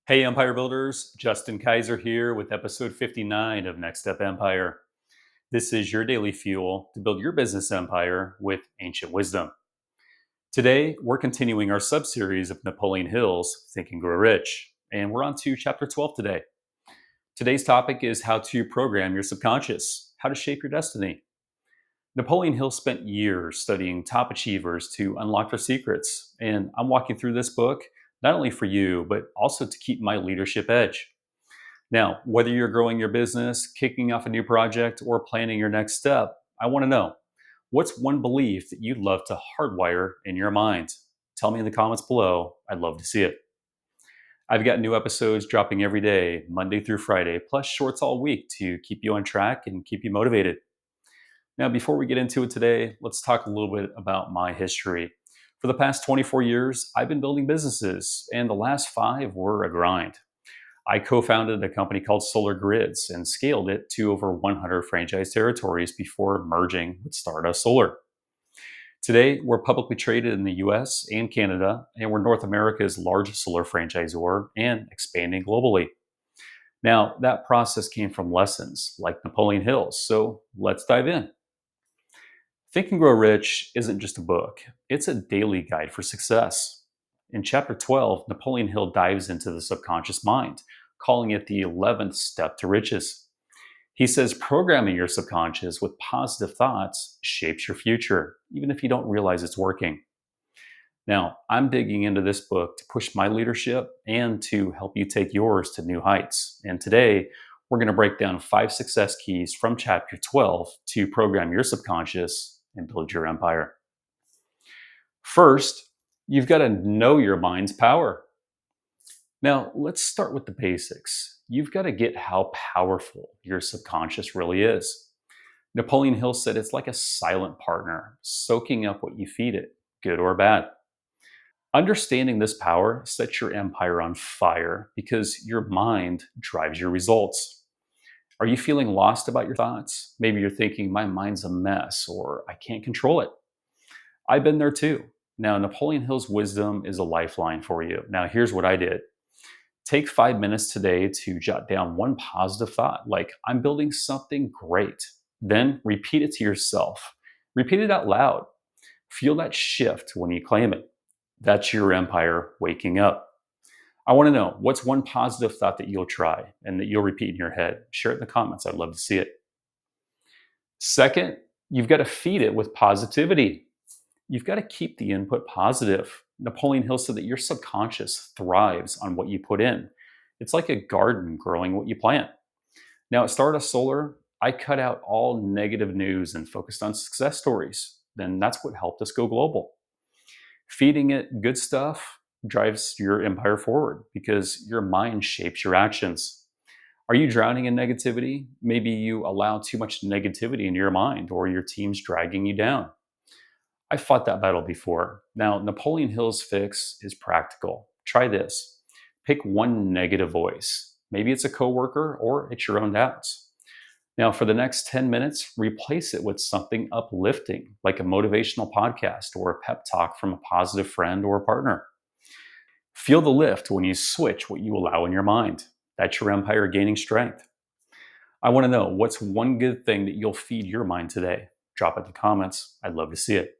Hey, Empire Builders, Justin Kaiser here with episode 59 of Next Step Empire. This is your daily fuel to build your business empire with ancient wisdom. Today, we're continuing our sub-series of Napoleon Hill's Think and Grow Rich, and we're on to chapter 12 today. Today's topic is how to program your subconscious, how to shape your destiny. Napoleon Hill spent years studying top achievers to unlock their secrets, and I'm walking through this book not only for you, but also to keep my leadership edge. Now, whether you're growing your business, kicking off a new project, or planning your next step, I want to know what's one belief that you'd love to hardwire in your mind? Tell me in the comments below. I'd love to see it. I've got new episodes dropping every day, Monday through Friday, plus shorts all week to keep you on track and keep you motivated. Now, before we get into it today, let's talk a little bit about my history. For the past 24 years, I've been building businesses, and the last 5 were a grind. I co-founded a company called Solar Grids and scaled it to over 100 franchise territories before merging with Stardust Solar. Today, we're publicly traded in the US and Canada, and we're North America's largest solar franchisor and expanding globally. Now, that process came from lessons like Napoleon Hill, so let's dive in. Think and Grow Rich isn't just a book, it's a daily guide for success. In chapter 12, Napoleon Hill dives into the subconscious mind, calling it the 11th step to riches. He says programming your subconscious with positive thoughts shapes your future, even if you don't realize it's working. Now, I'm digging into this book to push my leadership and to help you take yours to new heights. And today, we're going to break down 5 success keys from chapter 12 to program your subconscious and build your empire. First, you've got to know your mind's power. Now, let's start with the basics. You've got to get how powerful your subconscious really is. Napoleon Hill said it's like a silent partner, soaking up what you feed it, good or bad. Understanding this power sets your empire on fire because your mind drives your results. Are you feeling lost about your thoughts? Maybe you're thinking, my mind's a mess, or I can't control it. I've been there too. Now, Napoleon Hill's wisdom is a lifeline for you. Now, here's what I did. Take 5 minutes today to jot down one positive thought, like, I'm building something great. Then repeat it to yourself. Repeat it out loud. Feel that shift when you claim it. That's your empire waking up. I want to know what's one positive thought that you'll try and that you'll repeat in your head. Share it in the comments. I'd love to see it. Second, you've got to feed it with positivity. You've got to keep the input positive. Napoleon Hill said that your subconscious thrives on what you put in. It's like a garden growing what you plant. Now, at Stardust Solar, I cut out all negative news and focused on success stories. Then that's what helped us go global. Feeding it good stuff drives your empire forward because your mind shapes your actions. Are you drowning in negativity? Maybe you allow too much negativity in your mind, or your team's dragging you down. I fought that battle before. Now, Napoleon Hill's fix is practical. Try this. Pick one negative voice. Maybe it's a coworker or it's your own doubts. Now, for the next 10 minutes, replace it with something uplifting, like a motivational podcast or a pep talk from a positive friend or a partner. Feel the lift when you switch what you allow in your mind. That's your empire gaining strength. I want to know what's one good thing that you'll feed your mind today. Drop it in the comments. I'd love to see it.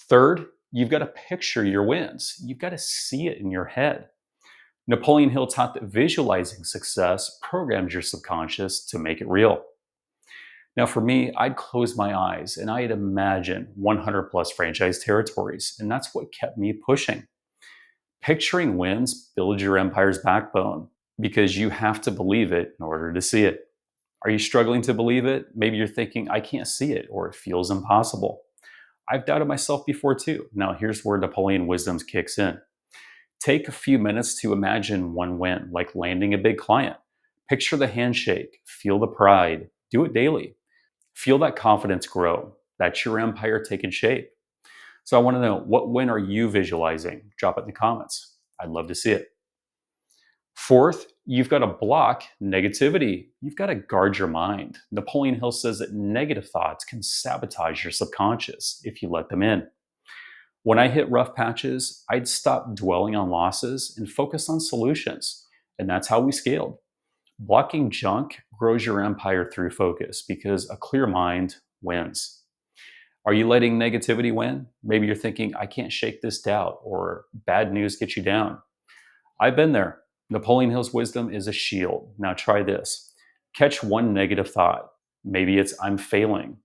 Third, you've got to picture your wins. You've got to see it in your head. Napoleon Hill taught that visualizing success programs your subconscious to make it real. Now, for me, I'd close my eyes and I'd imagine 100 plus franchise territories, and that's what kept me pushing. Picturing wins builds your empire's backbone because you have to believe it in order to see it. Are you struggling to believe it? Maybe you're thinking, I can't see it, or it feels impossible. I've doubted myself before too. Now, here's where Napoleon wisdom kicks in. Take a few minutes to imagine one win, like landing a big client. Picture the handshake, feel the pride, do it daily. Feel that confidence grow. That's your empire taking shape. So I want to know, what win are you visualizing? Drop it in the comments. I'd love to see it. Fourth, you've got to block negativity. You've got to guard your mind. Napoleon Hill says that negative thoughts can sabotage your subconscious if you let them in. When I hit rough patches, I'd stop dwelling on losses and focus on solutions. And that's how we scaled. Blocking junk grows your empire through focus because a clear mind wins. Are you letting negativity win? Maybe you're thinking, I can't shake this doubt, or bad news gets you down. I've been there. Napoleon Hill's wisdom is a shield. Now try this. Catch one negative thought. Maybe it's, I'm failing.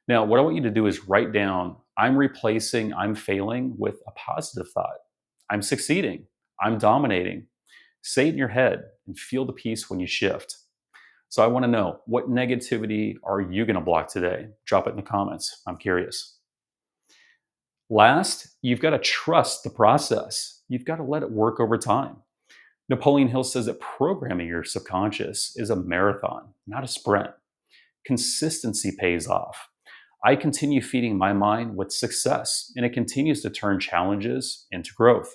Now, what I want you to do is write down, I'm replacing I'm failing with a positive thought. I'm succeeding. I'm dominating. Say it in your head and feel the peace when you shift. So I want to know, what negativity are you going to block today? Drop it in the comments. I'm curious. Last, you've got to trust the process. You've got to let it work over time. Napoleon Hill says that programming your subconscious is a marathon, not a sprint. Consistency pays off. I continue feeding my mind with success, and it continues to turn challenges into growth.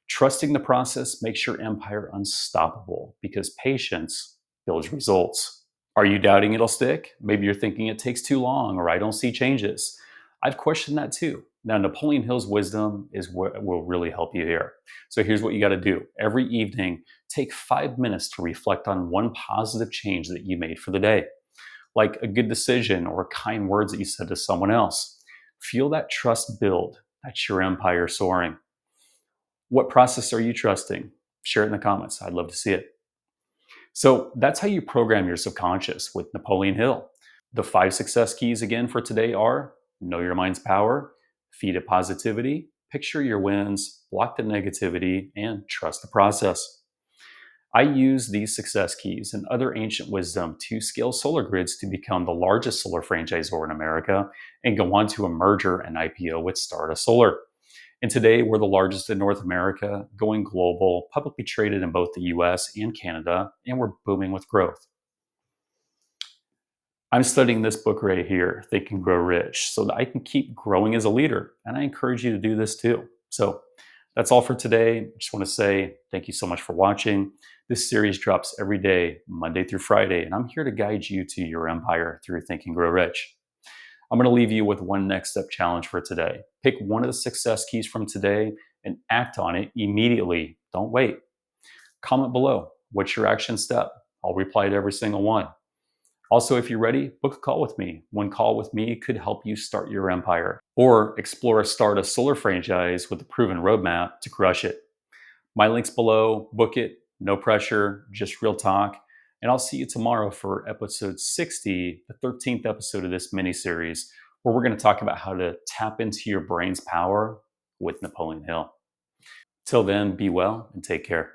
Trusting the process makes your empire unstoppable because patience builds results. Are you doubting it'll stick? Maybe you're thinking it takes too long or I don't see changes. I've questioned that too. Now, Napoleon Hill's wisdom is what will really help you here. So here's what you got to do. Every evening, take 5 minutes to reflect on one positive change that you made for the day, like a good decision or kind words that you said to someone else. Feel that trust build. That's your empire soaring. What process are you trusting? Share it in the comments. I'd love to see it. So that's how you program your subconscious with Napoleon Hill. The 5 success keys again for today are: know your mind's power, feed it positivity, picture your wins, block the negativity, and trust the process. I use these success keys and other ancient wisdom to scale solar grids to become the largest solar franchisor in America and go on to a merger and IPO with Stardust Solar. And today, we're the largest in North America, going global, publicly traded in both the US and Canada, and we're booming with growth. I'm studying this book right here, Think and Grow Rich, so that I can keep growing as a leader. And I encourage you to do this too. So that's all for today. I just want to say thank you so much for watching. This series drops every day, Monday through Friday, and I'm here to guide you to your empire through Think and Grow Rich. I'm going to leave you with one next step challenge for today. Pick one of the success keys from today and act on it immediately. Don't wait. Comment below. What's your action step? I'll reply to every single one. Also, if you're ready, book a call with me. One call with me could help you start your empire or explore a Stardust Solar franchise with a proven roadmap to crush it. My link's below. Book it. No pressure, just real talk. And I'll see you tomorrow for episode 60, the 13th episode of this mini series, where we're going to talk about how to tap into your brain's power with Napoleon Hill. Till then, be well and take care.